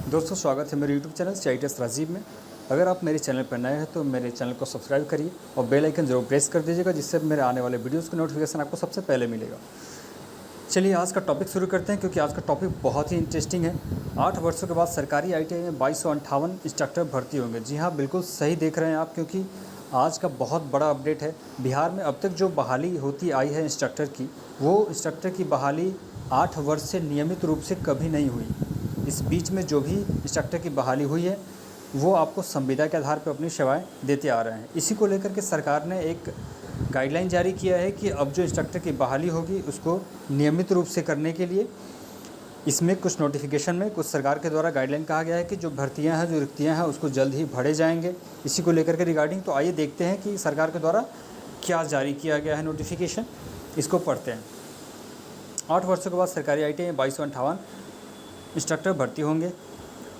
दोस्तों स्वागत है मेरे YouTube चैनल CITS राजीव में। अगर आप मेरे चैनल पर नए हैं तो मेरे चैनल को सब्सक्राइब करिए और बेल आइकन जरूर प्रेस कर दीजिएगा, जिससे मेरे आने वाले वीडियोस की नोटिफिकेशन आपको सबसे पहले मिलेगा। चलिए आज का टॉपिक शुरू करते हैं, क्योंकि आज का टॉपिक बहुत ही इंटरेस्टिंग है। 8 वर्षों के बाद सरकारी ITI में 2258 इंस्ट्रक्टर भर्ती होंगे। जी हाँ, बिल्कुल सही देख रहे हैं आप, क्योंकि आज का बहुत बड़ा अपडेट है। बिहार में अब तक जो बहाली होती आई है इंस्ट्रक्टर की, वो इंस्ट्रक्टर की बहाली 8 वर्ष से नियमित रूप से कभी नहीं हुई। इस बीच में जो भी इंस्ट्रक्टर की बहाली हुई है वो आपको संविदा के आधार पर अपनी सेवाएं देते आ रहे हैं। इसी को लेकर के सरकार ने एक गाइडलाइन जारी किया है कि अब जो इंस्ट्रक्टर की बहाली होगी उसको नियमित रूप से करने के लिए इसमें कुछ नोटिफिकेशन में कुछ सरकार के द्वारा गाइडलाइन कहा गया है कि जो भर्तियां हैं, जो रिक्तियां हैं, उसको जल्द ही भरे जाएंगे। इसी को लेकर के रिगार्डिंग तो आइए देखते हैं कि सरकार के द्वारा क्या जारी किया गया है नोटिफिकेशन, इसको पढ़ते हैं। 8 वर्षों के बाद सरकारी ITI में 2258 इंस्ट्रक्टर भर्ती होंगे।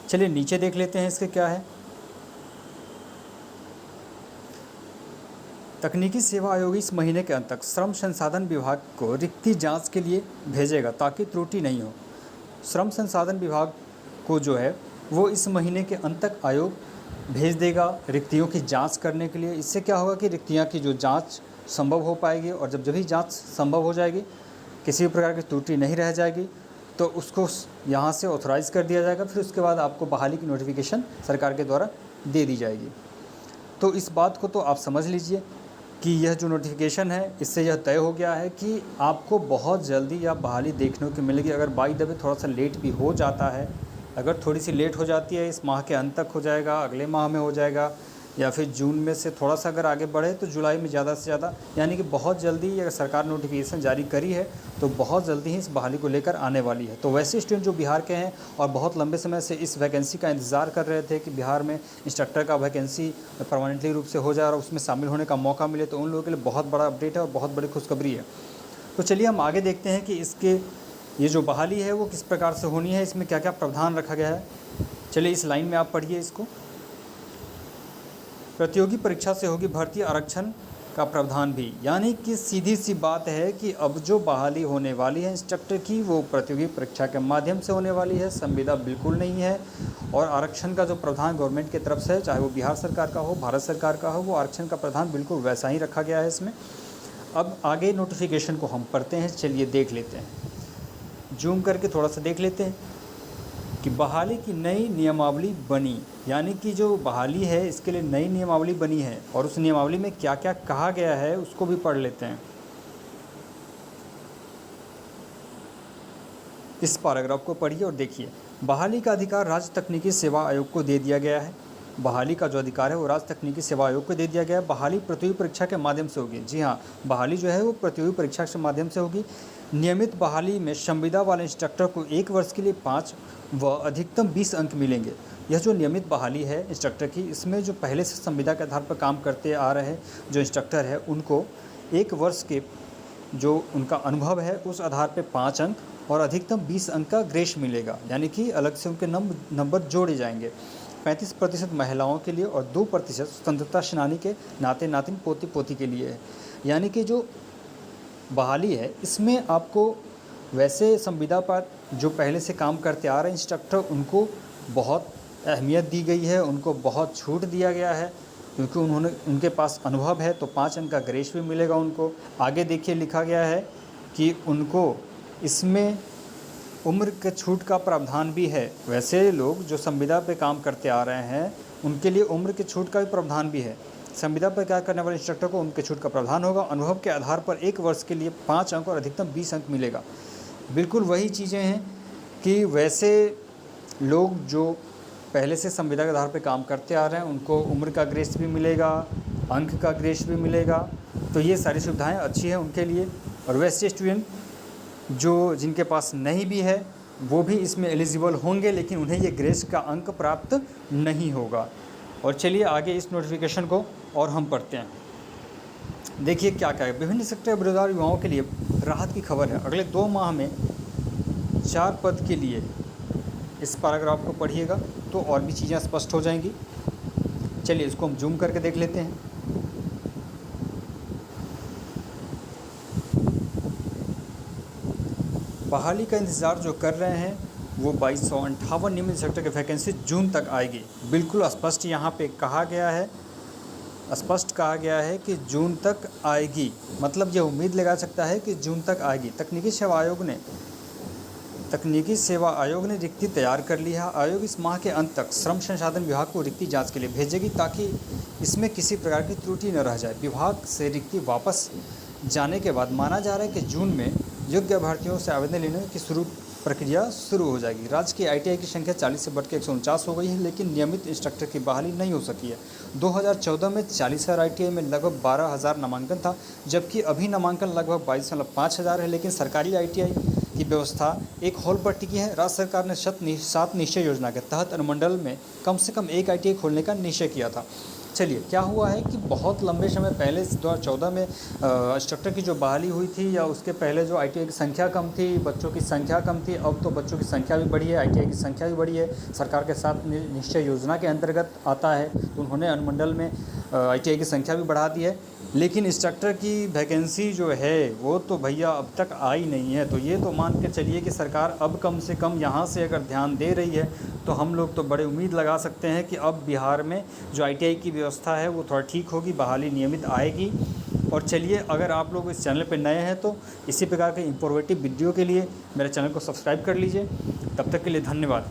चलिए नीचे देख लेते हैं इसके क्या है। तकनीकी सेवा आयोग इस महीने के अंत तक श्रम संसाधन विभाग को रिक्ति जांच के लिए भेजेगा ताकि त्रुटि नहीं हो। श्रम संसाधन विभाग को जो है वो इस महीने के अंत तक आयोग भेज देगा रिक्तियों की जांच करने के लिए। इससे क्या होगा कि रिक्तियां की जो जांच संभव हो पाएगी, और जब भी जांच संभव हो जाएगी, किसी भी प्रकार की त्रुटि नहीं रह जाएगी, तो उसको यहाँ से ऑथराइज़ कर दिया जाएगा। फिर उसके बाद आपको बहाली की नोटिफिकेशन सरकार के द्वारा दे दी जाएगी। तो इस बात को तो आप समझ लीजिए कि यह जो नोटिफिकेशन है, इससे यह तय हो गया है कि आपको बहुत जल्दी या बहाली देखने को मिलेगी। अगर बाई द वे थोड़ा सा लेट भी हो जाता है, अगर थोड़ी सी लेट हो जाती है, इस माह के अंत तक हो जाएगा, अगले माह में हो जाएगा, या फिर जून में से थोड़ा सा अगर आगे बढ़े तो जुलाई में ज़्यादा से ज़्यादा, यानी कि बहुत जल्दी अगर सरकार नोटिफिकेशन जारी करी है तो बहुत जल्दी ही इस बहाली को लेकर आने वाली है। तो वैसे स्टूडेंट जो बिहार के हैं और बहुत लंबे समय से इस वैकेंसी का इंतज़ार कर रहे थे कि बिहार में इंस्ट्रक्टर का वैकेंसी परमानेंटली रूप से हो जाए और उसमें शामिल होने का मौका मिले, तो उन लोगों के लिए बहुत बड़ा अपडेट है और बहुत बड़ी खुशखबरी है। तो चलिए हम आगे देखते हैं कि इसके ये जो बहाली है वो किस प्रकार से होनी है, इसमें क्या क्या प्रावधान रखा गया है। चलिए इस लाइन में आप पढ़िए इसको। प्रतियोगी परीक्षा से होगी भर्ती, आरक्षण का प्रावधान भी। यानी कि सीधी सी बात है कि अब जो बहाली होने वाली है इंस्ट्रक्टर की, वो प्रतियोगी परीक्षा के माध्यम से होने वाली है, संविदा बिल्कुल नहीं है। और आरक्षण का जो प्रावधान गवर्नमेंट की तरफ से है, चाहे वो बिहार सरकार का हो, भारत सरकार का हो, वो आरक्षण का प्रावधान बिल्कुल वैसा ही रखा गया है इसमें। अब आगे नोटिफिकेशन को हम पढ़ते हैं, चलिए देख लेते हैं, जूम करके थोड़ा सा देख लेते हैं कि बहाली की नई नियमावली बनी। यानी कि जो बहाली है इसके लिए नई नियमावली बनी है, और उस नियमावली में क्या क्या कहा गया है उसको भी पढ़ लेते हैं। इस पैराग्राफ को पढ़िए और देखिए। बहाली का अधिकार राज्य तकनीकी सेवा आयोग को दे दिया गया है। बहाली का जो अधिकार है वो राज्य तकनीकी सेवा आयोग को दे दिया गया है। बहाली प्रतियोगी परीक्षा के माध्यम से होगी। जी हाँ, बहाली जो है वो प्रतियोगी परीक्षा के माध्यम से होगी। नियमित बहाली में संविदा वाले इंस्ट्रक्टर को 1 वर्ष के लिए 5 व अधिकतम 20 अंक मिलेंगे। यह जो नियमित बहाली है इंस्ट्रक्टर की, इसमें जो पहले से संविदा के आधार पर काम करते आ रहे जो इंस्ट्रक्टर है, उनको 1 वर्ष के जो उनका अनुभव है उस आधार पर 5 अंक और अधिकतम 20 अंक का ग्रेस मिलेगा। यानी कि अलग से उनके नंबर जोड़े जाएंगे। 35% महिलाओं के लिए और 2% स्वतंत्रता सेनानी के नाते नातिन पोती पोती के लिए है। यानी कि जो बहाली है इसमें आपको वैसे संविदा पर जो पहले से काम करते आ रहे इंस्ट्रक्टर, उनको बहुत अहमियत दी गई है, उनको बहुत छूट दिया गया है, क्योंकि उनके पास अनुभव है। तो 5 अंक का ग्रेस भी मिलेगा उनको। आगे देखिए लिखा गया है कि उनको इसमें उम्र के छूट का प्रावधान भी है। वैसे लोग जो संविदा पे काम करते आ रहे हैं उनके लिए उम्र के छूट का भी प्रावधान भी है। संविदा पर कार्य करने वाले इंस्ट्रक्टर को उनके छूट का प्रावधान होगा। अनुभव के आधार पर 1 वर्ष के लिए 5 अंक और अधिकतम 20 अंक मिलेगा। बिल्कुल वही चीज़ें हैं कि वैसे लोग जो पहले से संविदा के आधार पर काम करते आ रहे हैं उनको उम्र का ग्रेस भी मिलेगा, अंक का ग्रेस भी मिलेगा। तो ये सारी सुविधाएँ अच्छी हैं उनके लिए। और वैसे स्टूडेंट जो जिनके पास नहीं भी है वो भी इसमें एलिजिबल होंगे, लेकिन उन्हें ये ग्रेस का अंक प्राप्त नहीं होगा। और चलिए आगे इस नोटिफिकेशन को और हम पढ़ते हैं। देखिए क्या क्या है। विभिन्न सेक्टर बेरोजगार युवाओं के लिए राहत की खबर है। अगले 2 माह में 4 पद के लिए, इस पैराग्राफ को पढ़िएगा तो और भी चीज़ें स्पष्ट हो जाएंगी। चलिए इसको हम जूम करके देख लेते हैं। बहाली का इंतज़ार जो कर रहे हैं वो 2258 नियमित इंस्ट्रक्टर की वैकेंसी जून तक आएगी। बिल्कुल स्पष्ट यहाँ पे कहा गया है, स्पष्ट कहा गया है कि जून तक आएगी, मतलब ये उम्मीद लगा सकता है कि जून तक आएगी। तकनीकी सेवा आयोग ने रिक्ति तैयार कर ली है। आयोग इस माह के अंत तक श्रम संसाधन विभाग को रिक्ति जांच के लिए भेजेगी ताकि इसमें किसी प्रकार की त्रुटि न रह जाए। विभाग से रिक्ति वापस जाने के बाद माना जा रहा है कि जून में योग्य अभ्यर्थियों से आवेदन लेने की प्रक्रिया शुरू हो जाएगी। राज्य की ITI की संख्या 40 से बढ़ के 149 हो गई है, लेकिन नियमित इंस्ट्रक्टर की बहाली नहीं हो सकी है। 2014 में 40,000 ITI में लगभग 12,000 नामांकन था, जबकि अभी नामांकन लगभग 22,500 है। लेकिन सरकारी ITI की व्यवस्था एक हॉल पर टिकी है। राज्य सरकार ने 7 निश्चय योजना के तहत अनुमंडल में कम से कम एक ITI खोलने का निश्चय किया था। चलिए, क्या हुआ है कि बहुत लंबे समय पहले 2014 में इंस्ट्रक्टर की जो बहाली हुई थी, या उसके पहले जो ITI की संख्या कम थी, बच्चों की संख्या कम थी। अब तो बच्चों की संख्या भी बढ़ी है, ITI की संख्या भी बढ़ी है। सरकार के साथ निश्चय योजना के अंतर्गत आता है, तो उन्होंने अनुमंडल में ITI की संख्या भी बढ़ा दी है। लेकिन इंस्ट्रक्टर की वैकेंसी जो है वो तो भैया अब तक आई नहीं है। तो ये तो मान के चलिए कि सरकार अब कम से कम यहाँ से अगर ध्यान दे रही है, तो हम लोग तो बड़े उम्मीद लगा सकते हैं कि अब बिहार में जो ITI की व्यवस्था है वो थोड़ा ठीक होगी, बहाली नियमित आएगी। और चलिए, अगर आप लोग इस चैनल पर नए हैं तो इसी प्रकार के इंफॉर्मेटिव वीडियो के लिए मेरे चैनल को सब्सक्राइब कर लीजिए। तब तक के लिए धन्यवाद।